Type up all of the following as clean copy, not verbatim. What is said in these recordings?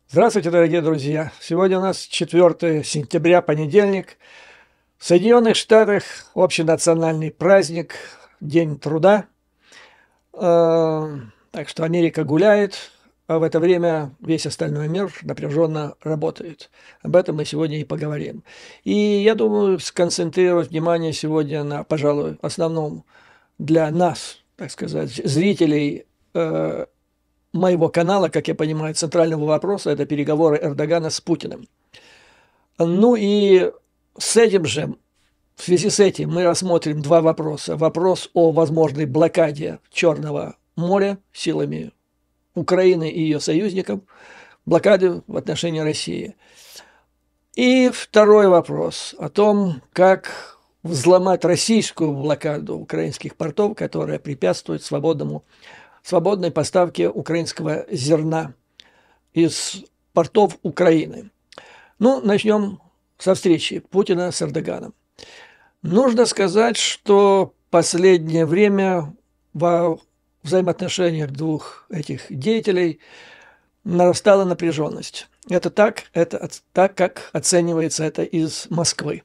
Здравствуйте, дорогие друзья! Сегодня у нас 4 сентября, понедельник. В Соединенных Штатах общенациональный праздник, День труда. Так что Америка гуляет, а в это время весь остальной мир напряженно работает. Об этом мы сегодня и поговорим. И я думаю, сконцентрировать внимание сегодня на, пожалуй, основном для нас, так сказать, зрителей моего канала, как я понимаю, центрального вопроса – это переговоры Эрдогана с Путиным. Ну и с этим же, в связи с этим мы рассмотрим два вопроса. Вопрос о возможной блокаде Черного моря силами Украины и ее союзников, блокаде в отношении России. И второй вопрос о том, как взломать российскую блокаду украинских портов, которая препятствует свободной поставке украинского зерна из портов Украины. Ну, начнем со встречи Путина с Эрдоганом. Нужно сказать, что последнее время во взаимоотношениях двух этих деятелей нарастала напряженность. Это так, как оценивается это из Москвы.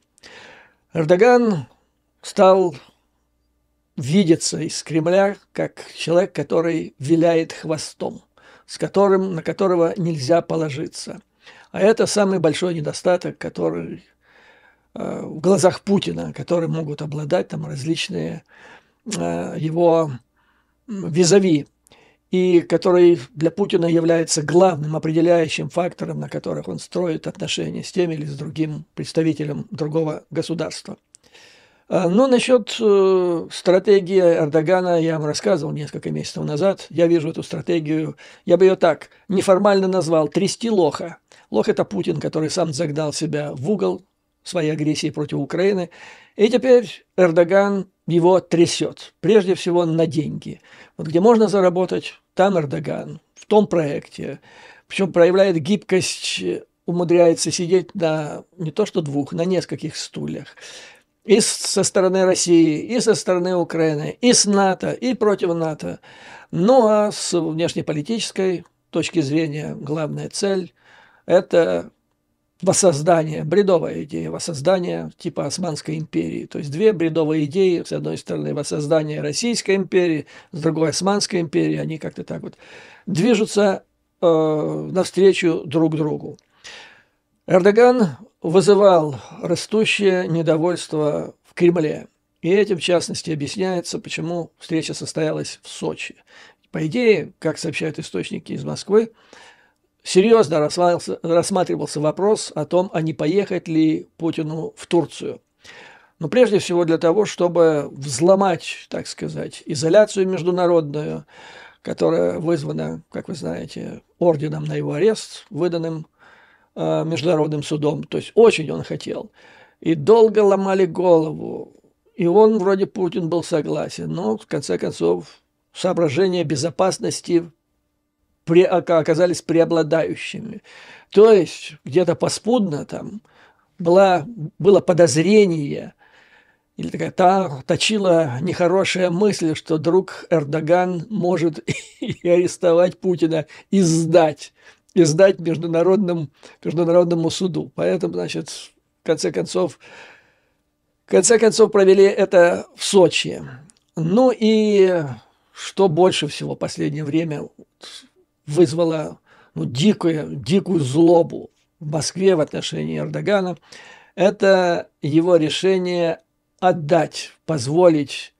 Эрдоган стал видеться из Кремля как человек, который виляет хвостом, на которого нельзя положиться. А это самый большой недостаток, который в глазах Путина, которым могут обладать там различные его визави, и который для Путина является главным определяющим фактором, на которых он строит отношения с тем или с другим представителем другого государства. Ну, насчет стратегии Эрдогана я вам рассказывал несколько месяцев назад. Я вижу эту стратегию, я бы ее так неформально назвал, трясти лоха. Лох – это Путин, который сам загнал себя в угол своей агрессии против Украины. И теперь Эрдоган его трясет, прежде всего на деньги. Вот где можно заработать, там Эрдоган, в том проекте. Причем проявляет гибкость, умудряется сидеть на не то что двух, на нескольких стульях. И со стороны России, и со стороны Украины, и с НАТО, и против НАТО. Ну а с внешнеполитической точки зрения главная цель – это воссоздание, бредовая идея воссоздания типа Османской империи. То есть две бредовые идеи, с одной стороны воссоздание Российской империи, с другой Османской империи, они как-то так вот движутся навстречу друг другу. Эрдоган вызывал растущее недовольство в Кремле. И этим, в частности, объясняется, почему встреча состоялась в Сочи. По идее, как сообщают источники из Москвы, серьезно рассматривался вопрос о том, а не поехать ли Путину в Турцию. Но прежде всего для того, чтобы взломать, так сказать, изоляцию международную, которая вызвана, как вы знаете, орденом на его арест, выданным международным судом, то есть очень он хотел. И долго ломали голову. И он, вроде Путин, был согласен, но в конце концов соображения безопасности оказались преобладающими. То есть где-то паскудно там было подозрение, или такая точила нехорошая мысль, что друг Эрдоган может и арестовать Путина, и сдать международному суду. Поэтому, значит, в конце концов провели это в Сочи. Ну и что больше всего в последнее время вызвало дикую злобу в Москве в отношении Эрдогана, это его решение позволить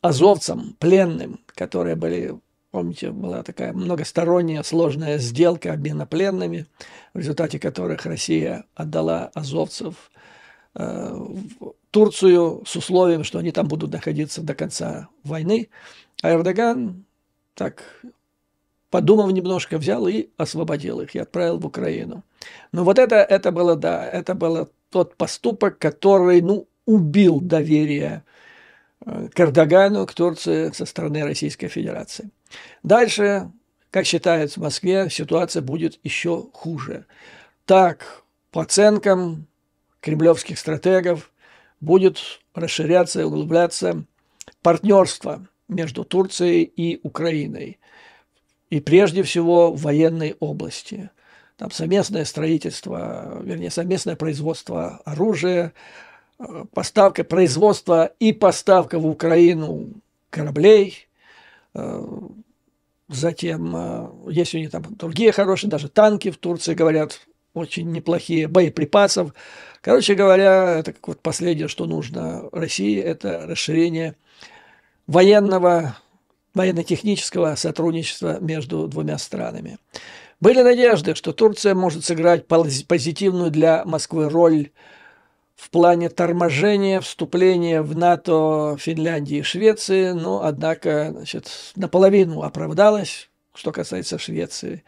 азовцам, пленным, которые были... Помните, была такая многосторонняя сложная сделка обмена пленными, в результате которых Россия отдала азовцев в Турцию с условием, что они там будут находиться до конца войны. А Эрдоган, так подумав немножко, взял и освободил их, и отправил в Украину. Но вот это было тот поступок, который, убил доверие к Эрдогану, к Турции со стороны Российской Федерации. Дальше, как считают в Москве, ситуация будет еще хуже. Так, по оценкам кремлевских стратегов, будет расширяться и углубляться партнерство между Турцией и Украиной. И прежде всего в военной области. там совместное строительство, вернее, совместное производство оружия, поставка, производство и поставка в Украину кораблей, затем есть у них там другие хорошие, даже танки в Турции, говорят, очень неплохие, боеприпасов. Короче говоря, это как вот последнее, что нужно России, это расширение военно-технического сотрудничества между двумя странами. Были надежды, что Турция может сыграть позитивную для Москвы роль в плане торможения вступления в НАТО Финляндии и Швеции, но, однако, значит, наполовину оправдалась, что касается Швеции.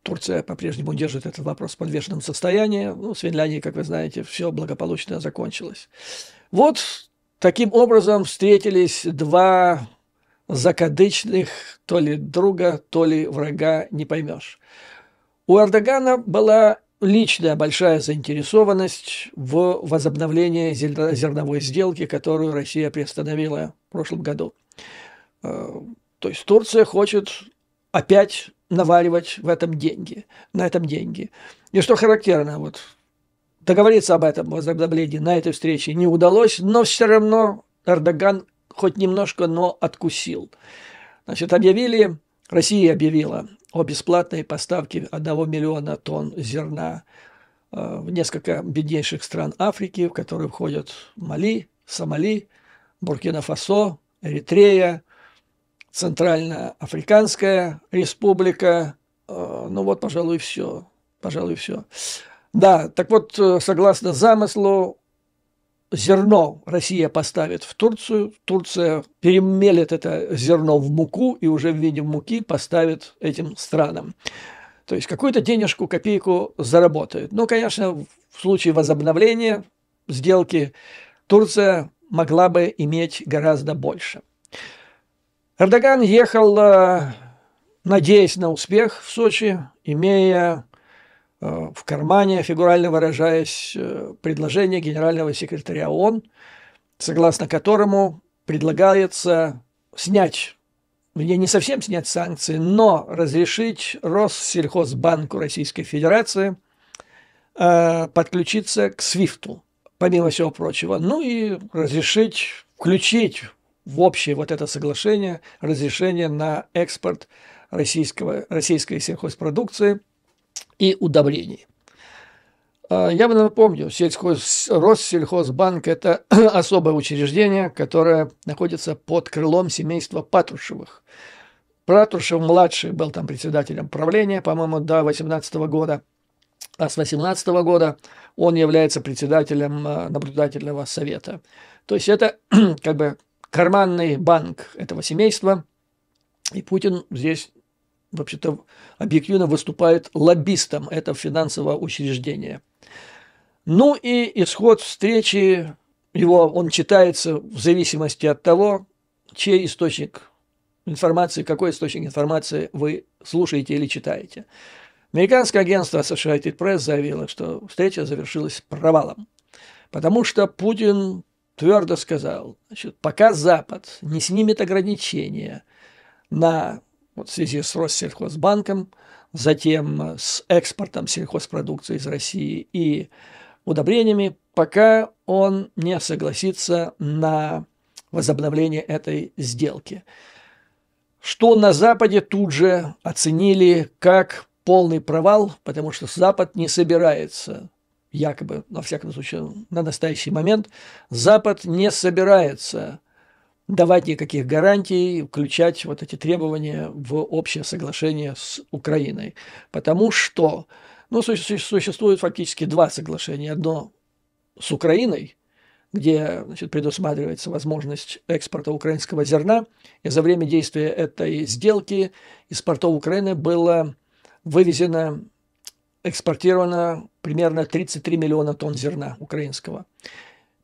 Турция по-прежнему держит этот вопрос в подвешенном состоянии. Ну, с Финляндией, как вы знаете, все благополучно закончилось. Вот таким образом встретились два закадычных то ли друга, то ли врага, не поймешь. У Эрдогана была личная большая заинтересованность в возобновлении зерновой сделки, которую Россия приостановила в прошлом году. То есть Турция хочет опять наваливать на этом деньги. И что характерно, вот договориться об этом возобновлении на этой встрече не удалось, но все равно Эрдоган хоть немножко, но откусил. Значит, Россия объявила о бесплатной поставке 1 миллиона тонн зерна в несколько беднейших стран Африки, в которые входят Мали, Сомали, Буркина-Фасо, Эритрея, Центральноафриканская республика. Ну вот, пожалуй, все. Да, так вот, согласно замыслу, зерно Россия поставит в Турцию, Турция перемелет это зерно в муку и уже в виде муки поставит этим странам. То есть какую-то денежку, копейку заработает. Но, конечно, в случае возобновления сделки Турция могла бы иметь гораздо больше. Эрдоган ехал, надеясь на успех в Сочи, имея в кармане, фигурально выражаясь, предложение генерального секретаря ООН, согласно которому предлагается снять, не совсем снять санкции, но разрешить Россельхозбанку Российской Федерации подключиться к СВИФТу, помимо всего прочего, ну и разрешить включить в общее вот это соглашение разрешение на экспорт российской сельхозпродукции и удобрений. Я бы напомню, Россельхозбанк – это особое учреждение, которое находится под крылом семейства Патрушевых. Патрушев-младший был там председателем правления, по-моему, до 2018 года, а с 2018 года он является председателем наблюдательного совета. То есть это как бы карманный банк этого семейства, и Путин здесь, вообще-то, объективно выступает лоббистом этого финансового учреждения. Ну и исход встречи он читается в зависимости от того, какой источник информации вы слушаете или читаете. Американское агентство Associated Press заявило, что встреча завершилась провалом, потому что Путин твердо сказал, значит, пока Запад не снимет ограничения в связи с Россельхозбанком, затем с экспортом сельхозпродукции из России и удобрениями, пока он не согласится на возобновление этой сделки. Что на Западе тут же оценили как полный провал, потому что Запад не собирается, якобы, во всяком случае, на настоящий момент, Запад не собирается давать никаких гарантий, включать вот эти требования в общее соглашение с Украиной. Потому что существует фактически два соглашения. Одно с Украиной, где, значит, предусматривается возможность экспорта украинского зерна, и за время действия этой сделки из портов Украины было экспортировано примерно 33 миллиона тонн зерна украинского.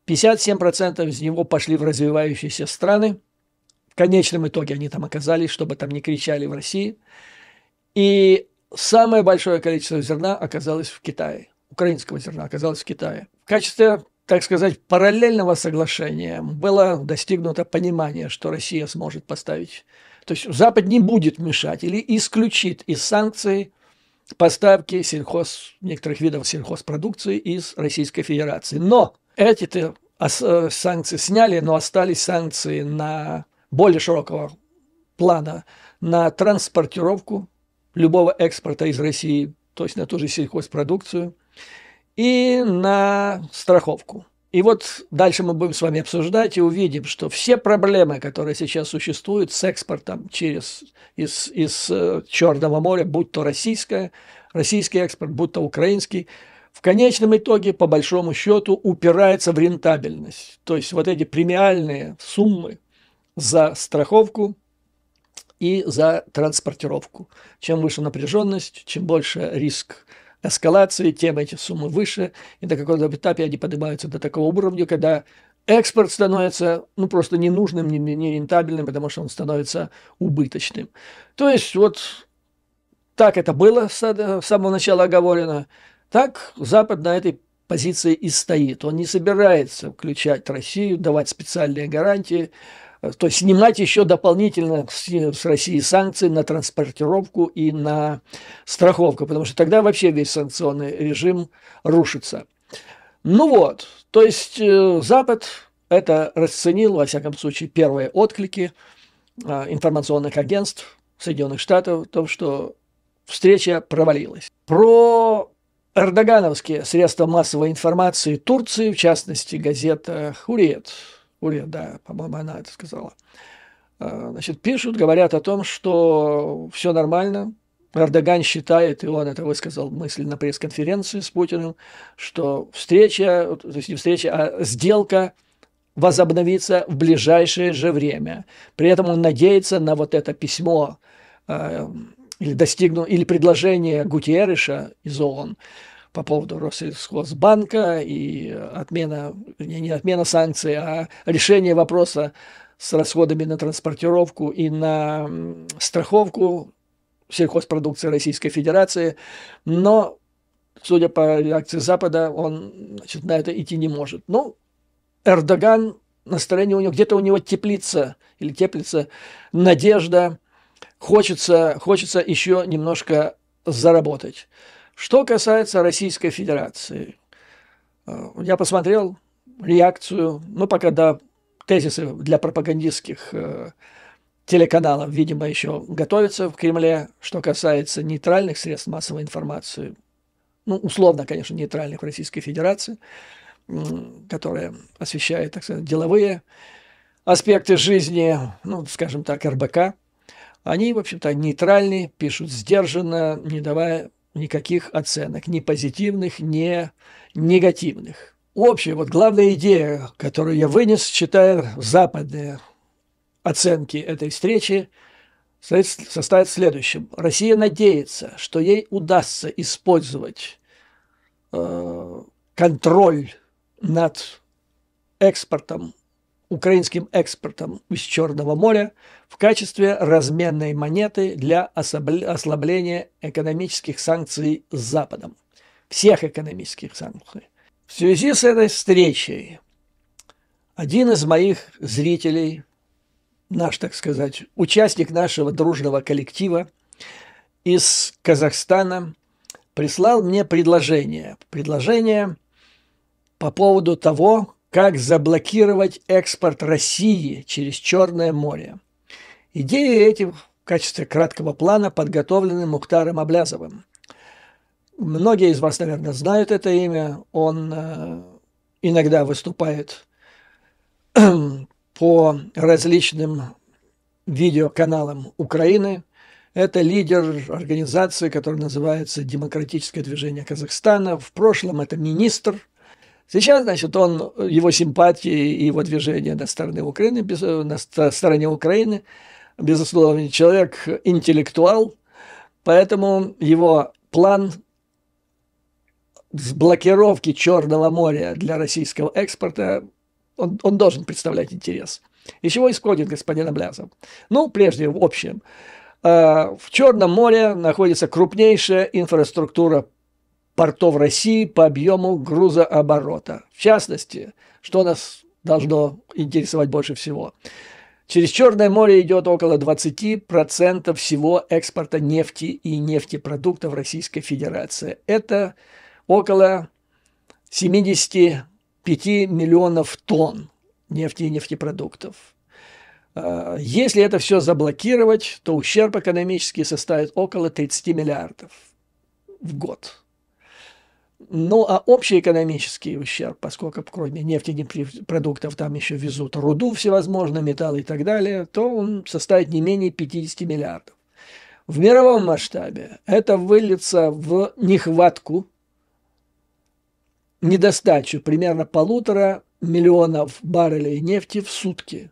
57% из него пошли в развивающиеся страны. В конечном итоге они там оказались, чтобы там не кричали в России. И самое большое количество зерна оказалось в Китае. Украинского зерна оказалось в Китае. В качестве, так сказать, параллельного соглашения было достигнуто понимание, что Россия сможет поставить. То есть Запад не будет мешать или исключит из санкций поставки некоторых видов сельхозпродукции из Российской Федерации. Но эти санкции сняли, но остались санкции на более широкого плана на транспортировку любого экспорта из России, то есть на ту же сельхозпродукцию, и на страховку. И вот дальше мы будем с вами обсуждать и увидим, что все проблемы, которые сейчас существуют с экспортом из Черного моря, будь то российский экспорт, будь то украинский, в конечном итоге, по большому счету, упирается в рентабельность. То есть вот эти премиальные суммы за страховку и за транспортировку. Чем выше напряженность, чем больше риск эскалации, тем эти суммы выше, и на каком-то этапе они поднимаются до такого уровня, когда экспорт становится просто ненужным, не рентабельным, потому что он становится убыточным. То есть вот так это было с самого начала оговорено, так Запад на этой позиции и стоит. Он не собирается включать Россию, давать специальные гарантии, то есть снимать еще дополнительно с России санкции на транспортировку и на страховку, потому что тогда вообще весь санкционный режим рушится. Ну вот, то есть Запад это расценил, во всяком случае, первые отклики информационных агентств Соединенных Штатов, о том, что встреча провалилась. Про эрдогановские средства массовой информации Турции, в частности, газета «Хуррiyet», да, по-моему, она это сказала. Значит, пишут, говорят о том, что все нормально. Эрдоган считает, и он это высказал мысль на пресс-конференции с Путиным, что встреча, то есть не встреча, а сделка возобновится в ближайшее же время. При этом он надеется на вот это письмо или предложение Гутерриша из ООН по поводу Россельхозбанка и не отмена санкций, а решение вопроса с расходами на транспортировку и на страховку сельхозпродукции Российской Федерации. Но, судя по реакции Запада, он на это идти не может. Ну, Эрдоган, настроение у него, где-то у него теплится надежда, хочется еще немножко заработать. Что касается Российской Федерации, я посмотрел реакцию, пока до тезисы для пропагандистских телеканалов, видимо, еще готовятся в Кремле. Что касается нейтральных средств массовой информации, условно, конечно, нейтральных в Российской Федерации, которая освещает, так сказать, деловые аспекты жизни, скажем так, РБК, они, в общем-то, нейтральны, пишут сдержанно, не давая никаких оценок, ни позитивных, ни негативных. Общая, главная идея, которую я вынес, читая западные оценки этой встречи, состоит в следующем. Россия надеется, что ей удастся использовать контроль над экспортом, украинским экспортом из Черного моря в качестве разменной монеты для ослабления экономических санкций с Западом. Всех экономических санкций. В связи с этой встречей один из моих зрителей, наш, так сказать, участник нашего дружного коллектива из Казахстана, прислал мне предложение по поводу того, как заблокировать экспорт России через Черное море. Идеи эти в качестве краткого плана подготовлены Мухтаром Аблязовым. Многие из вас, наверное, знают это имя. Он иногда выступает по различным видеоканалам Украины. Это лидер организации, которая называется «Демократическое движение Казахстана». В прошлом это министр. Сейчас, значит, его симпатии и его движение на стороне Украины, безусловно, человек интеллектуал, поэтому его план с блокировки Черного моря для российского экспорта, он должен представлять интерес. Из чего исходит господин Аблязов? Прежде, в общем, в Черном море находится крупнейшая инфраструктура портов России по объему грузооборота. В частности, что нас должно интересовать больше всего? Через Черное море идет около 20% всего экспорта нефти и нефтепродуктов Российской Федерации. Это около 75 миллионов тонн нефти и нефтепродуктов. Если это все заблокировать, то ущерб экономический составит около 30 миллиардов в год. Ну, а общий экономический ущерб, поскольку кроме нефти и нефтепродуктов там еще везут руду всевозможные, металлы и так далее, то он составит не менее 50 миллиардов. В мировом масштабе это выльется в нехватку, недостачу примерно 1,5 миллиона баррелей нефти в сутки,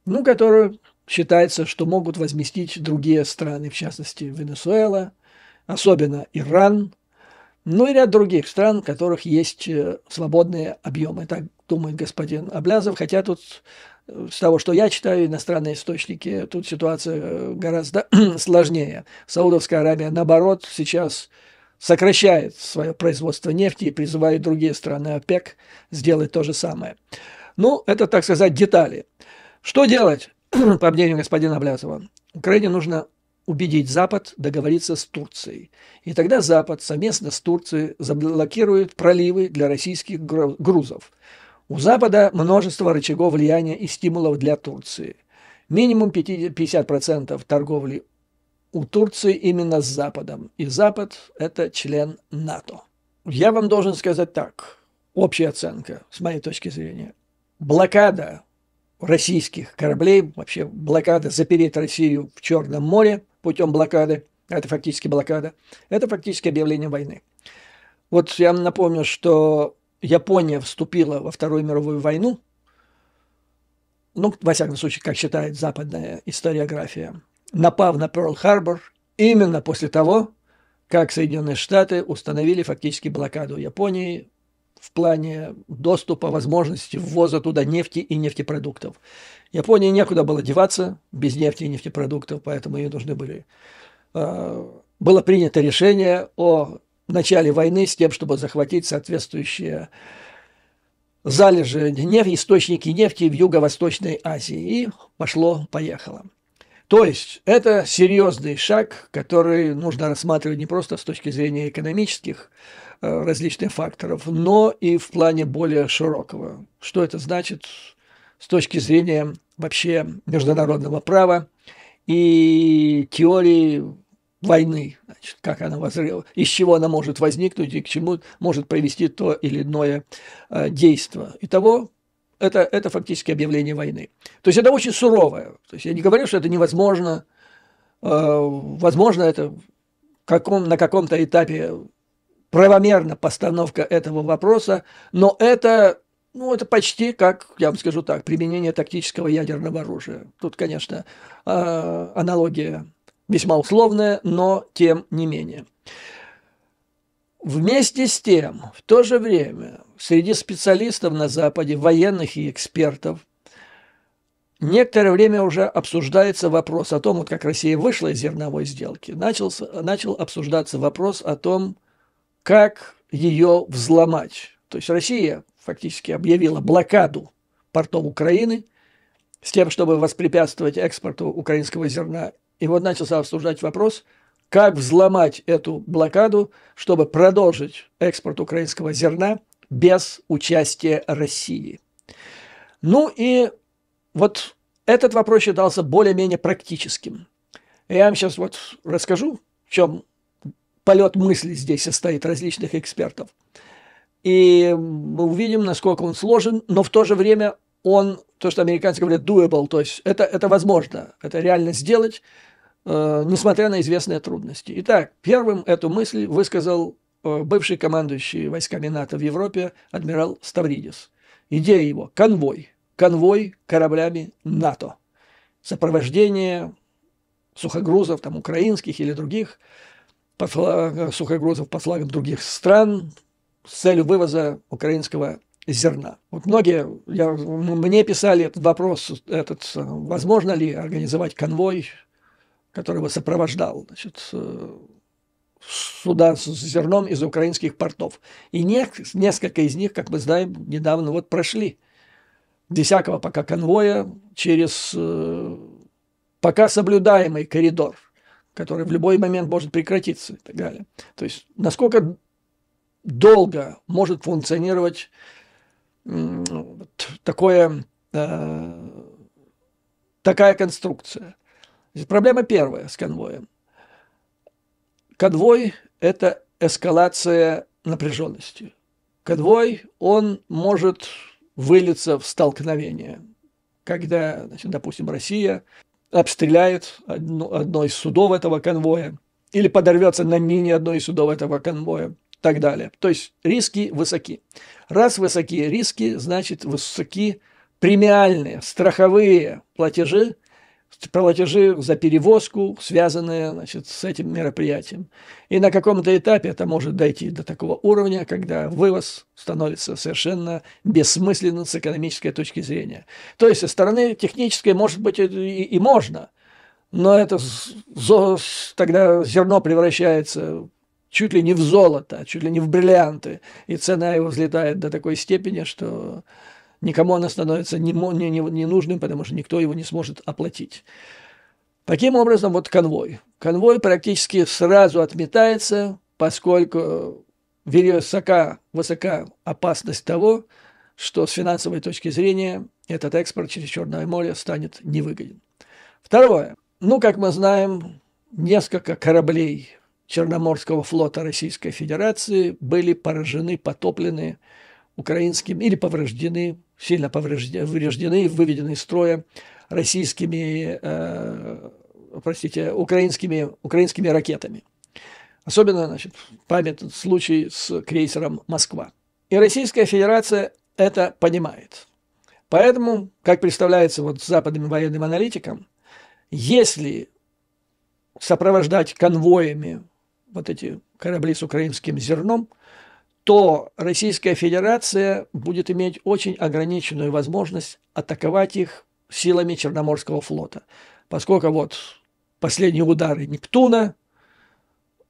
ну, которую считается, что могут возместить другие страны, в частности, Венесуэла, особенно Иран, ну и ряд других стран, у которых есть свободные объемы. Так думает господин Аблязов, хотя тут, с того, что я читаю, иностранные источники, тут ситуация гораздо сложнее. Саудовская Аравия, наоборот, сейчас сокращает свое производство нефти и призывает другие страны ОПЕК сделать то же самое. Ну, это, так сказать, детали. Что делать, по мнению господина Аблязова? Украине нужно убедить Запад договориться с Турцией. И тогда Запад совместно с Турцией заблокирует проливы для российских грузов. У Запада множество рычагов влияния и стимулов для Турции. Минимум 50% торговли у Турции именно с Западом. И Запад – это член НАТО. Я вам должен сказать так. Общая оценка, с моей точки зрения. Блокада российских кораблей, вообще блокада, запереть Россию в Черном море путем блокады, это фактически блокада, это фактически объявление войны. Вот я вам напомню, что Япония вступила во Вторую мировую войну, ну, во всяком случае, как считает западная историография, напав на Пёрл-Харбор именно после того, как Соединенные Штаты установили фактически блокаду Японии в плане доступа, возможности ввоза туда нефти и нефтепродуктов. Японии некуда было деваться без нефти и нефтепродуктов, поэтому ее нужны были. Было принято решение о начале войны с тем, чтобы захватить соответствующие залежи нефти, источники нефти в Юго-Восточной Азии. И пошло-поехало. То есть это серьезный шаг, который нужно рассматривать не просто с точки зрения экономических различных факторов, но и в плане более широкого. Что это значит с точки зрения вообще международного права и теории войны, значит, как она из чего она может возникнуть и к чему может привести то или иное действие. Итого, это фактически объявление войны. То есть это очень суровое. То есть я не говорю, что это невозможно. Возможно, это на каком-то этапе правомерна постановка этого вопроса, но это почти как, я вам скажу так, применение тактического ядерного оружия. Тут, конечно, аналогия весьма условная, но тем не менее. Вместе с тем, в то же время, среди специалистов на Западе, военных и экспертов, некоторое время уже обсуждается вопрос о том, вот как Россия вышла из зерновой сделки, начал обсуждаться вопрос о том, как ее взломать. То есть Россия фактически объявила блокаду портов Украины с тем, чтобы воспрепятствовать экспорту украинского зерна. И вот начался обсуждать вопрос, как взломать эту блокаду, чтобы продолжить экспорт украинского зерна без участия России. Ну и вот этот вопрос считался более-менее практическим. Я вам сейчас вот расскажу, в чем полет мысли здесь состоит различных экспертов. И мы увидим, насколько он сложен, но в то же время он, то, что американцы говорят, doable, то есть это возможно, это реально сделать, несмотря на известные трудности. Итак, первым эту мысль высказал бывший командующий войсками НАТО в Европе адмирал Ставридис. Идея его – конвой кораблями НАТО, сопровождение сухогрузов, там, украинских или других, сухогрузов под флагом других стран с целью вывоза украинского зерна. Вот мне писали этот вопрос, возможно ли организовать конвой, который бы сопровождал, значит, суда с зерном из украинских портов. И несколько из них, как мы знаем, недавно вот прошли без всякого пока конвоя, через пока соблюдаемый коридор, который в любой момент может прекратиться и так далее. То есть насколько долго может функционировать такая конструкция. Проблема первая с конвоем. Конвой – это эскалация напряженности. Конвой, он может вылиться в столкновение, когда, значит, допустим, Россия обстреляет одно из судов этого конвоя или подорвется на мине одно из судов этого конвоя и так далее. То есть риски высоки. Раз высокие риски, значит высоки премиальные, страховые платежи за перевозку, связанные, значит, с этим мероприятием. И на каком-то этапе это может дойти до такого уровня, когда вывоз становится совершенно бессмысленным с экономической точки зрения. То есть со стороны технической, может быть, и можно, но это тогда зерно превращается чуть ли не в золото, чуть ли не в бриллианты, и цена его взлетает до такой степени, что никому оно становится не нужным, потому что никто его не сможет оплатить. Таким образом, вот конвой. Конвой практически сразу отметается, поскольку высока опасность того, что с финансовой точки зрения этот экспорт через Черное море станет невыгоден. Второе. Как мы знаем, несколько кораблей Черноморского флота Российской Федерации были поражены, потоплены украинскими или повреждены, сильно повреждены, выведены из строя украинскими ракетами. Особенно, значит, памятный случай с крейсером «Москва». И Российская Федерация это понимает. Поэтому, как представляется вот западным военным аналитикам, если сопровождать конвоями вот эти корабли с украинским зерном, то Российская Федерация будет иметь очень ограниченную возможность атаковать их силами Черноморского флота. Поскольку вот последние удары Нептуна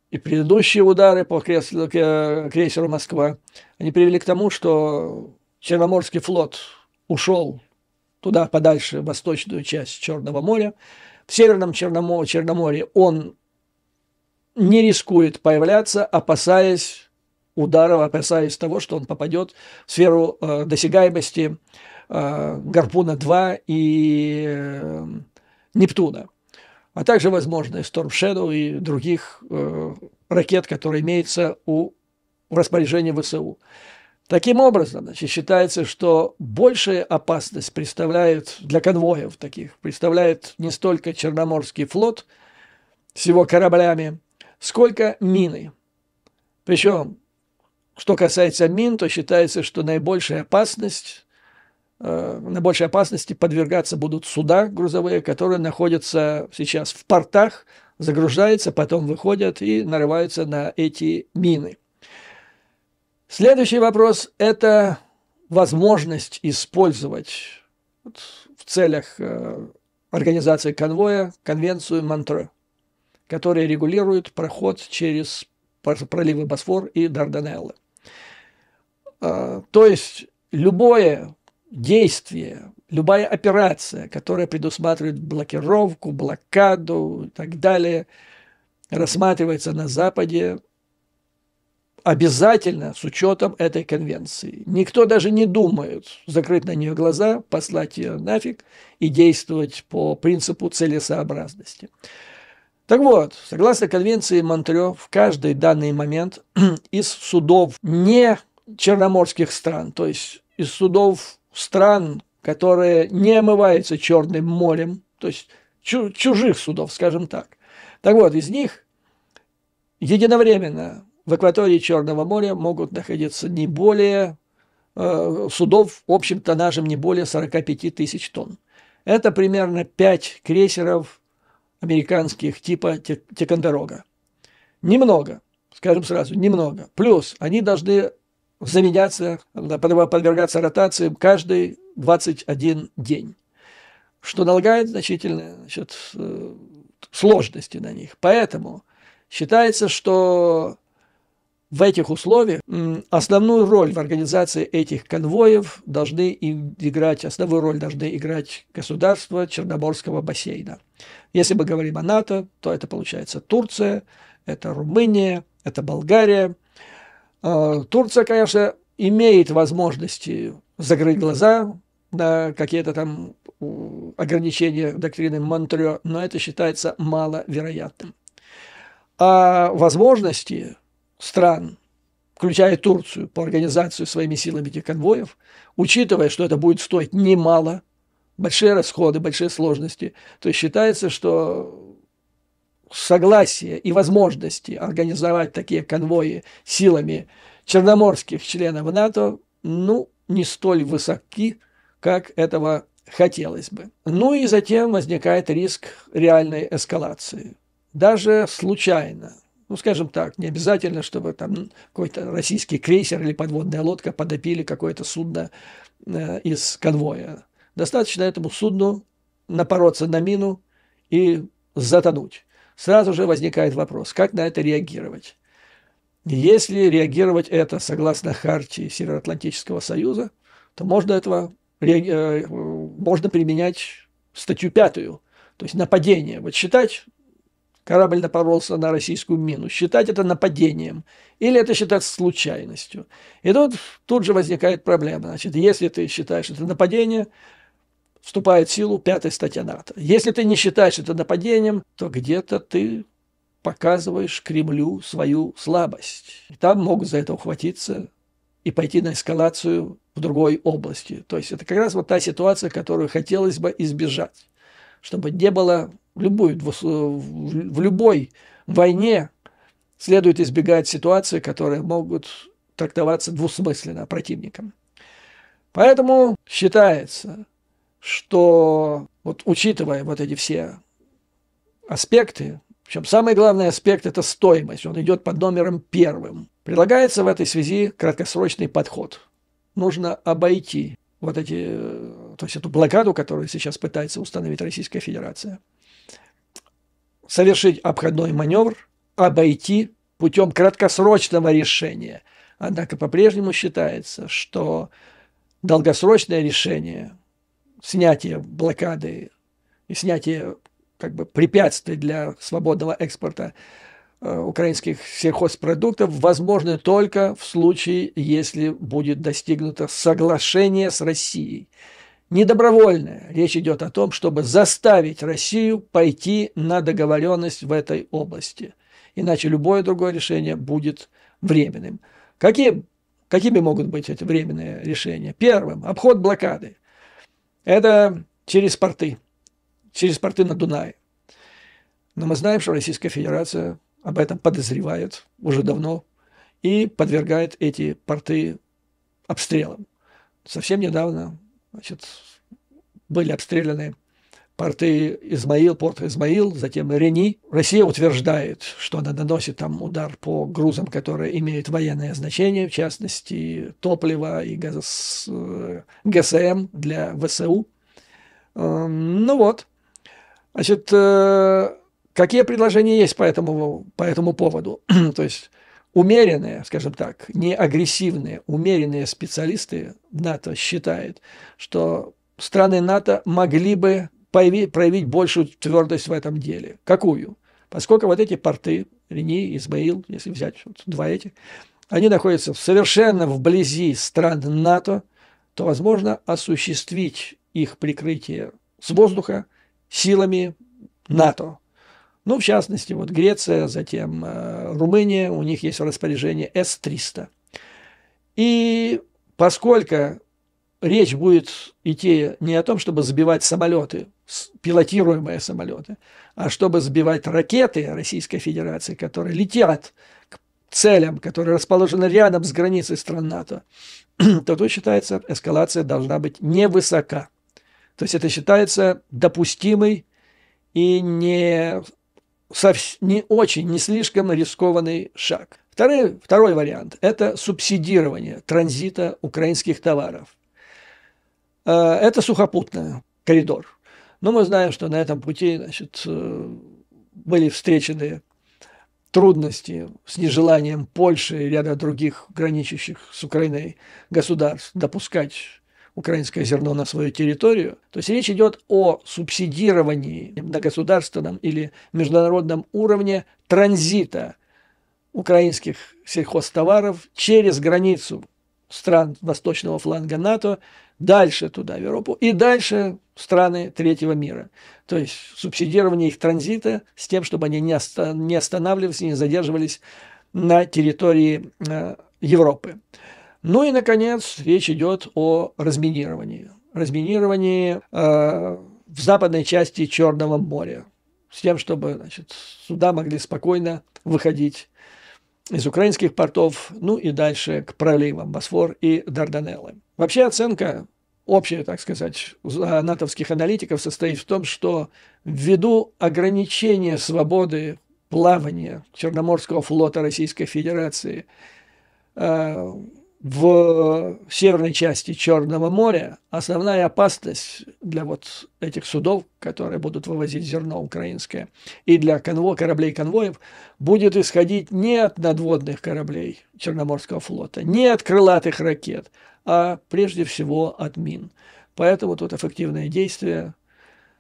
и предыдущие удары по крейсеру «Москва», они привели к тому, что Черноморский флот ушел туда подальше, в восточную часть Черного моря. В Северном Черноморье он не рискует появляться, опасаясь ударов, опасаясь того, что он попадет в сферу досягаемости «Гарпуна-2» и «Нептуна», а также, возможно, Storm Shadow и других ракет, которые имеются в распоряжении ВСУ. Таким образом, значит, считается, что большая опасность представляет для конвоев таких, представляет не столько Черноморский флот с его кораблями, сколько мины. Причем, что касается мин, то считается, что наибольшей опасности подвергаться будут суда грузовые, которые находятся сейчас в портах, загружаются, потом выходят и нарываются на эти мины. Следующий вопрос – это возможность использовать в целях организации конвоя конвенцию Монтре, которая регулирует проход через проливы Босфор и Дарданеллы. То есть любое действие, любая операция, которая предусматривает блокировку, блокаду и так далее, рассматривается на Западе обязательно с учетом этой конвенции. Никто даже не думает закрыть на нее глаза, послать ее нафиг и действовать по принципу целесообразности. Так вот, согласно конвенции Монтре, в каждый данный момент из судов не черноморских стран, то есть из судов стран, которые не омываются Черным морем, то есть чужих судов, скажем так. Так вот, из них единовременно в акватории Черного моря могут находиться не более судов общим тоннажем не более 45 тысяч тонн. Это примерно 5 крейсеров американских типа Тикондерога. Немного, скажем сразу, немного. Плюс они должны заменяться, подвергаться ротациям каждый 21 день, что налагает значительные сложности на них. Поэтому считается, что в этих условиях основную роль в организации этих конвоев основную роль должны играть государства Черноморского бассейна. Если мы говорим о НАТО, то это получается Турция, это Румыния, это Болгария. Турция, конечно, имеет возможности закрыть глаза на какие-то там ограничения доктрины Монтрео, но это считается маловероятным. А возможности стран, включая Турцию, по организации своими силами этих конвоев, учитывая, что это будет стоить немало, большие расходы, большие сложности, то есть считается, что согласие и возможности организовать такие конвои силами черноморских членов НАТО, не столь высоки, как этого хотелось бы. И затем возникает риск реальной эскалации. Даже случайно, скажем так, не обязательно, чтобы там какой-то российский крейсер или подводная лодка подопили какое-то судно из конвоя. Достаточно этому судну напороться на мину и затонуть. Сразу же возникает вопрос, как на это реагировать. Если реагировать это согласно хартии Североатлантического союза, то можно применять статью 5, то есть нападение. Вот считать, корабль напоролся на российскую мину, считать это нападением или это считать случайностью. И тут же возникает проблема. Значит, если ты считаешь это нападение, вступает в силу 5 статья НАТО. Если ты не считаешь это нападением, то где-то ты показываешь Кремлю свою слабость. И там могут за это ухватиться и пойти на эскалацию в другой области. То есть это как раз вот та ситуация, которую хотелось бы избежать. Чтобы не было в любой войне следует избегать ситуаций, которые могут трактоваться двусмысленно противником. Поэтому считается, что учитывая эти все аспекты, причем самый главный аспект – это стоимость, он идет под номером 1. Предлагается в этой связи краткосрочный подход. Нужно обойти эту блокаду, которую сейчас пытается установить Российская Федерация, совершить обходной маневр, обойти путем краткосрочного решения. Однако по-прежнему считается, что долгосрочное решение, снятие блокады и снятие препятствий для свободного экспорта украинских сельхозпродуктов возможны только в случае, если будет достигнуто соглашение с Россией. Не добровольное. Речь идет о том, чтобы заставить Россию пойти на договоренность в этой области. Иначе любое другое решение будет временным. Какими могут быть эти временные решения? Первым – обход блокады. Это через порты на Дунае. Но мы знаем, что Российская Федерация об этом подозревает уже давно и подвергает эти порты обстрелам. Совсем недавно были обстреляны порты порт Измаил, затем Рени. Россия утверждает, что она наносит там удар по грузам, которые имеют военное значение, в частности, топливо и ГСМ для ВСУ. Какие предложения есть по этому поводу? То есть умеренные, скажем так, не агрессивные, умеренные специалисты НАТО считают, что страны НАТО могли бы проявить большую твердость в этом деле. Какую? Поскольку эти порты, Рени, Измаил, если взять два этих, они находятся совершенно вблизи стран НАТО, то возможно осуществить их прикрытие с воздуха силами НАТО. В частности, Греция, затем Румыния, у них есть в распоряжении С-300. И поскольку речь будет идти не о том, чтобы сбивать самолеты, пилотируемые самолеты, а чтобы сбивать ракеты Российской Федерации, которые летят к целям, которые расположены рядом с границей стран НАТО, то тут считается, эскалация должна быть невысока. То есть это считается допустимый и не слишком рискованный шаг. Второй вариант – это субсидирование транзита украинских товаров. Это сухопутный коридор. Но мы знаем, что на этом пути были встречены трудности с нежеланием Польши и ряда других граничащих с Украиной государств допускать украинское зерно на свою территорию, то есть речь идет о субсидировании на государственном или международном уровне транзита украинских сельхозтоваров через границу стран восточного фланга НАТО, дальше туда, в Европу, и дальше в страны третьего мира. То есть субсидирование их транзита с тем, чтобы они не останавливались, не задерживались на территории Европы. Ну и, наконец, речь идет о разминировании. Разминировании в западной части Черного моря, с тем, чтобы, значит, суда могли спокойно выходить из украинских портов, ну и дальше к проливам Босфор и Дарданеллы. Вообще оценка общая, так сказать, натовских аналитиков состоит в том, что ввиду ограничения свободы плавания Черноморского флота Российской Федерации в северной части Черного моря основная опасность для вот этих судов, которые будут вывозить зерно украинское, и для кораблей-конвоев будет исходить не от надводных кораблей Черноморского флота, не от крылатых ракет, а прежде всего от мин. Поэтому тут эффективное действие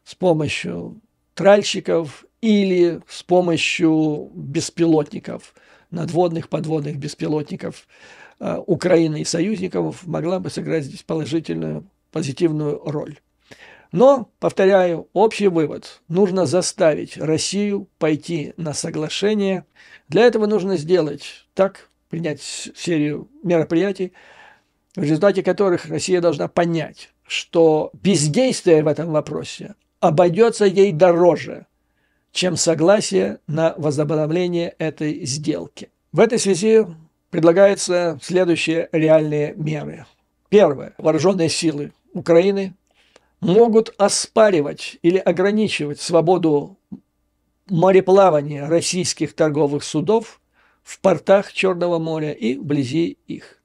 с помощью тральщиков или с помощью беспилотников, надводных, подводных беспилотников Украины и союзников могла бы сыграть здесь положительную, позитивную роль. Но, повторяю, общий вывод. Нужно заставить Россию пойти на соглашение. Для этого нужно сделать так, принять серию мероприятий, в результате которых Россия должна понять, что бездействие в этом вопросе обойдется ей дороже, чем согласие на возобновление этой сделки. В этой связи предлагаются следующие реальные меры. Первое. Вооруженные силы Украины могут оспаривать или ограничивать свободу мореплавания российских торговых судов в портах Черного моря и вблизи их.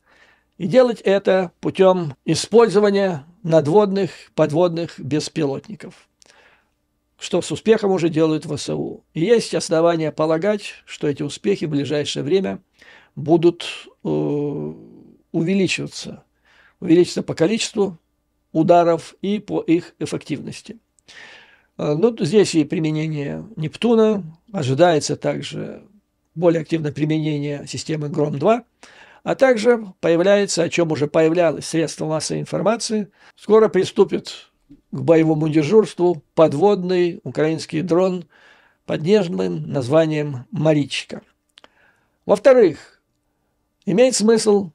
И делать это путем использования надводных, подводных беспилотников, что с успехом уже делают ВСУ. И есть основания полагать, что эти успехи в ближайшее время будут увеличиваться по количеству ударов и по их эффективности. Ну, здесь и применение Нептуна, ожидается также более активное применение системы Гром-2, а также появляется, о чем уже появлялось, средства массовой информации, скоро приступит к боевому дежурству подводный украинский дрон под нежным названием «Маричка». Во-вторых, имеет смысл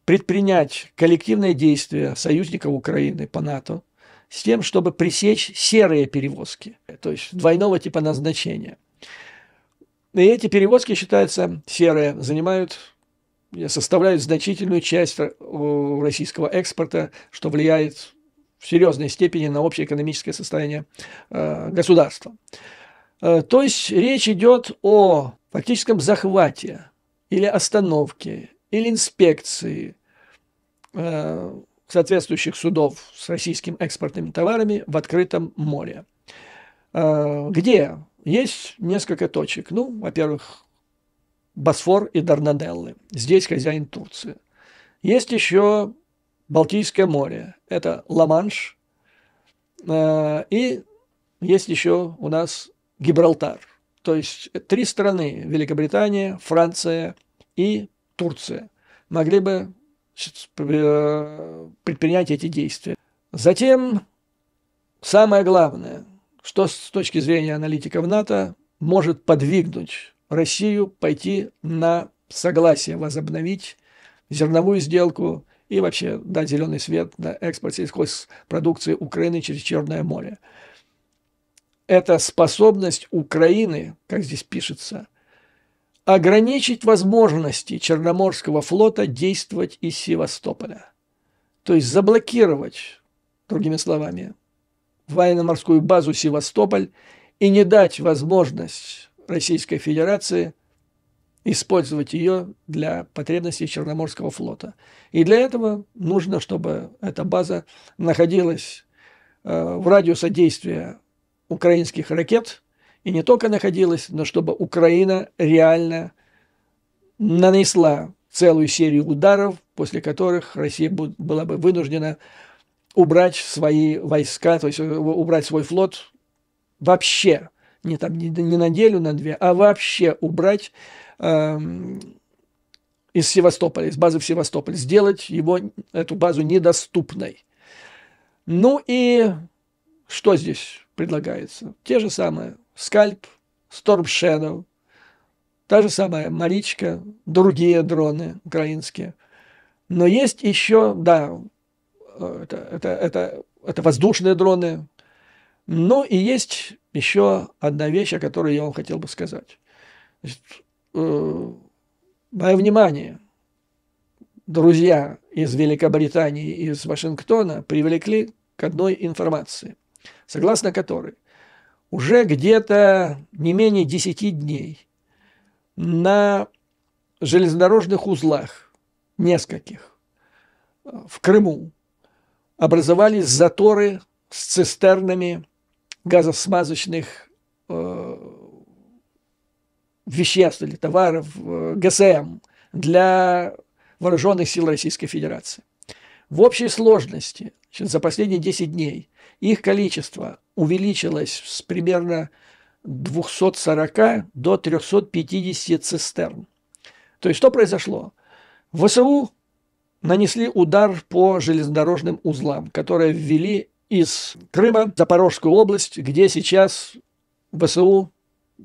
предпринять коллективные действия союзников Украины по НАТО с тем, чтобы пресечь серые перевозки, то есть двойного типа назначения. И эти перевозки, считаются серые, составляют значительную часть российского экспорта, что влияет в серьезной степени на общее экономическое состояние государства. То есть речь идет о фактическом захвате или остановке, или инспекции соответствующих судов с российскими экспортными товарами в открытом море. Где? Есть несколько точек. Ну, во-первых, Босфор и Дарданеллы. Здесь хозяин Турция. Есть еще Балтийское море. Это Ла-Манш. И есть еще у нас Гибралтар. То есть 3 страны, Великобритания, Франция и Турция, могли бы предпринять эти действия. Затем, самое главное, что с точки зрения аналитиков НАТО может подвигнуть Россию пойти на согласие возобновить зерновую сделку и вообще дать зеленый свет на экспорт сельхозпродукции Украины через Черное море. Это способность Украины, как здесь пишется, ограничить возможности Черноморского флота действовать из Севастополя. То есть заблокировать, другими словами, военно-морскую базу Севастополь и не дать возможность Российской Федерации использовать ее для потребностей Черноморского флота. И для этого нужно, чтобы эта база находилась в радиусе действия украинских ракет И не только находилась, но чтобы Украина реально нанесла целую серию ударов, после которых Россия была бы вынуждена убрать свои войска, то есть убрать свой флот вообще, не на неделю, на две, а вообще убрать из Севастополя, из базы в Севастополь, сделать эту базу недоступной. Ну и что здесь предлагается? Те же самые Скальп, Storm Shadow, та же самая Маричка, другие дроны украинские. Но есть еще, да, это воздушные дроны. Ну и есть еще одна вещь, о которой я вам хотел бы сказать. Значит, мое внимание друзья из Великобритании, из Вашингтона привлекли к одной информации, согласно которой уже где-то не менее 10 дней на железнодорожных узлах, нескольких, в Крыму, образовались заторы с цистернами газосмазочных веществ или товаров, ГСМ, для вооруженных сил Российской Федерации. В общей сложности за последние 10 дней их количество увеличилось с примерно 240 до 350 цистерн. То есть что произошло? ВСУ нанесли удар по железнодорожным узлам, которые ввели из Крыма в Запорожскую область, где сейчас ВСУ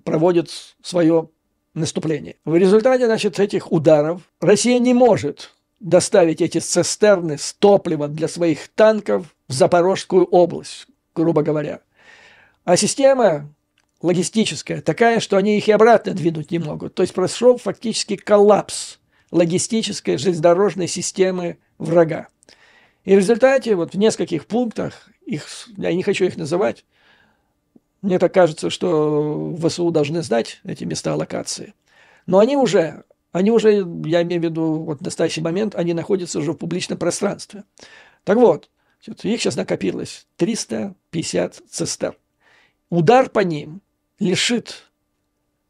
проводит свое наступление. В результате, значит, этих ударов Россия не может доставить эти цистерны с топливом для своих танков в Запорожскую область, грубо говоря. А система логистическая такая, что они их и обратно двинуть не могут. То есть прошел фактически коллапс логистической железнодорожной системы врага. И в результате вот в нескольких пунктах, я не хочу их называть, мне так кажется, что ВСУ должны знать эти места локации. Но они уже, я имею в виду, вот в настоящий момент, они находятся уже в публичном пространстве. Так вот, их сейчас накопилось 350 цистерн. Удар по ним лишит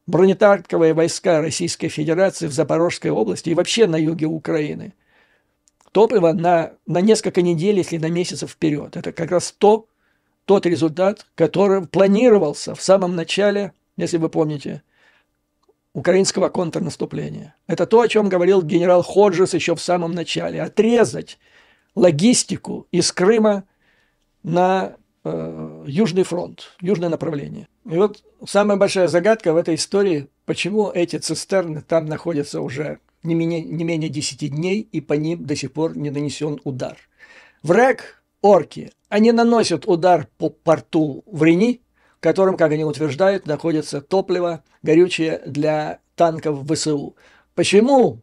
бронетанковые войска Российской Федерации в Запорожской области и вообще на юге Украины топлива на несколько недель, если на месяцев вперед. Это как раз тот результат, который планировался в самом начале, если вы помните, украинского контрнаступления. Это то, о чем говорил генерал Ходжес еще в самом начале. Отрезать логистику из Крыма на Южный фронт, южное направление. И вот самая большая загадка в этой истории, почему эти цистерны там находятся уже не менее 10 дней, и по ним до сих пор не нанесен удар. Враг, орки, они наносят удар по порту в Рени, в котором, как они утверждают, находится топливо, горючее для танков ВСУ. Почему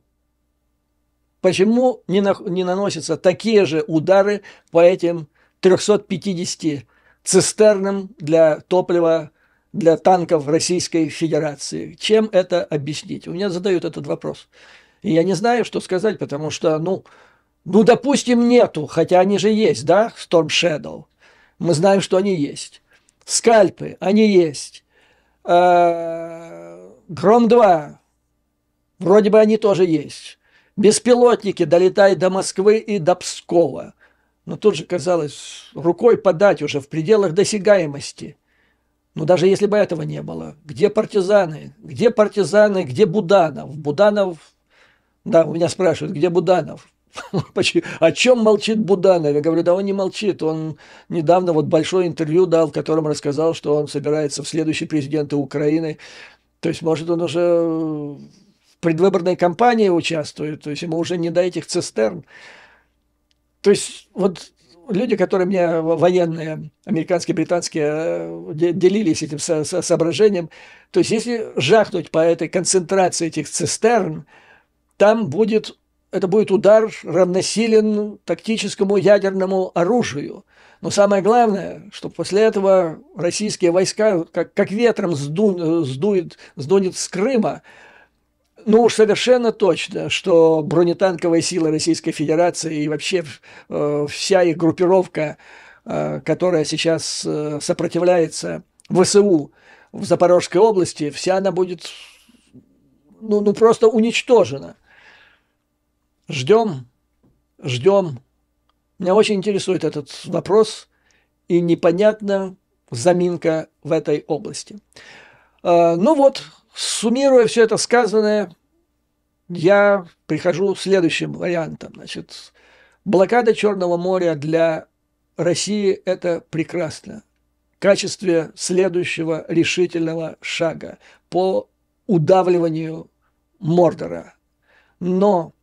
не наносятся такие же удары по этим 350 цистернам для топлива для танков Российской Федерации? Чем это объяснить? У меня задают этот вопрос. И я не знаю, что сказать, потому что, допустим, нету, хотя они же есть, да, Storm Shadow. Мы знаем, что они есть. Скальпы, они есть. Гром-2, вроде бы они тоже есть. Беспилотники долетают до Москвы и до Пскова. Но тут же, казалось, рукой подать уже в пределах досягаемости. Но даже если бы этого не было, где партизаны? Где партизаны, где Буданов? Буданов, да, у меня спрашивают, где Буданов? О чем молчит Буданов? Я говорю, да он не молчит. Он недавно вот большое интервью дал, в котором рассказал, что он собирается в следующий президенты Украины. То есть, может, он уже в предвыборной кампании участвует, то есть ему уже не до этих цистерн. То есть вот люди, которые мне военные, американские, британские, делились этим соображением, то есть если жахнуть по этой концентрации этих цистерн, это будет удар равносилен тактическому ядерному оружию. Но самое главное, что после этого российские войска как ветром сдунет с Крыма. Уж совершенно точно, что бронетанковые силы Российской Федерации и вообще вся их группировка, которая сейчас сопротивляется ВСУ, в Запорожской области, вся она будет ну просто уничтожена. Ждем, ждем. Меня очень интересует этот вопрос, и непонятна заминка в этой области. Ну вот, суммируя все это сказанное, я прихожу к следующим вариантам. Значит, блокада Черного моря для России – это прекрасно. В качестве следующего решительного шага по удавливанию Мордора. Но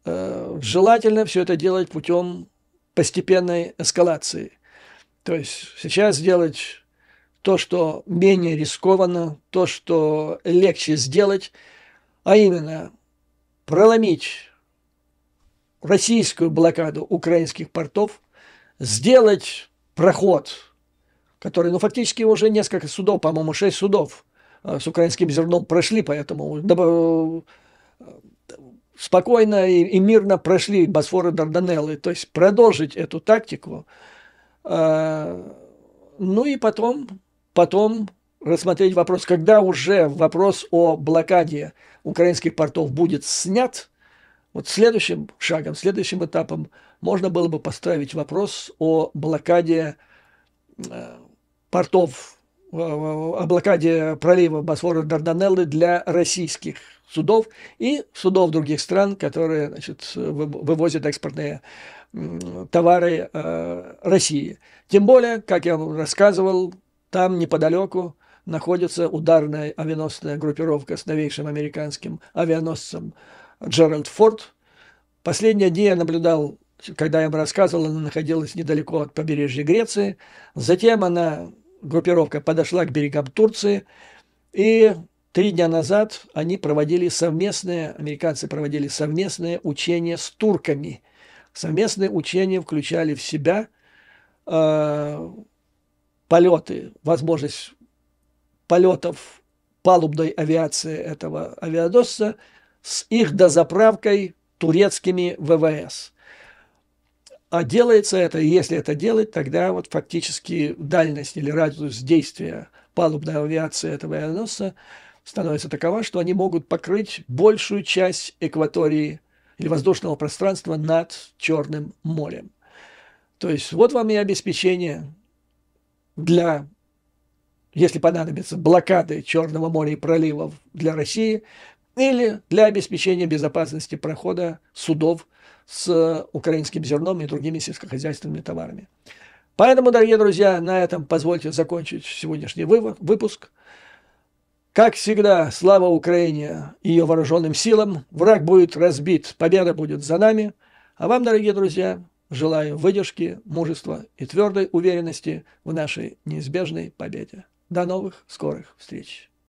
желательно все это делать путем постепенной эскалации. То есть сейчас сделать то, что менее рискованно, то, что легче сделать, а именно проломить российскую блокаду украинских портов, сделать проход, который, ну, фактически уже несколько судов, по-моему, 6 судов с украинским зерном прошли, поэтому спокойно и мирно прошли Босфор и Дарданеллы. То есть продолжить эту тактику, ну и потом рассмотреть вопрос, когда уже вопрос о блокаде украинских портов будет снят, вот следующим шагом, следующим этапом можно было бы поставить вопрос о блокаде портов, о блокаде пролива Босфора и Дарданеллы для российских судов и судов других стран, которые, значит, вывозят экспортные товары России. Тем более, как я вам рассказывал, там неподалеку находится ударная авианосная группировка с новейшим американским авианосцем Джеральд Форд. Последние дни я наблюдал, когда я вам рассказывал, она находилась недалеко от побережья Греции. Затем группировка подошла к берегам Турции, и 3 дня назад американцы проводили совместные учения с турками. Совместные учения включали в себя полеты, возможность полетов палубной авиации этого авианосца с их дозаправкой турецкими ВВС. А делается это, и если это делать, тогда вот фактически дальность или радиус действия палубной авиации этого авианосца становится такова, что они могут покрыть большую часть экватории или воздушного пространства над Черным морем. То есть вот вам и обеспечение для, если понадобится, блокады Черного моря и проливов для России или для обеспечения безопасности прохода судов с украинским зерном и другими сельскохозяйственными товарами. Поэтому, дорогие друзья, на этом позвольте закончить сегодняшний выпуск. Как всегда, слава Украине и ее вооруженным силам. Враг будет разбит, победа будет за нами. А вам, дорогие друзья, желаю выдержки, мужества и твердой уверенности в нашей неизбежной победе. До новых скорых встреч!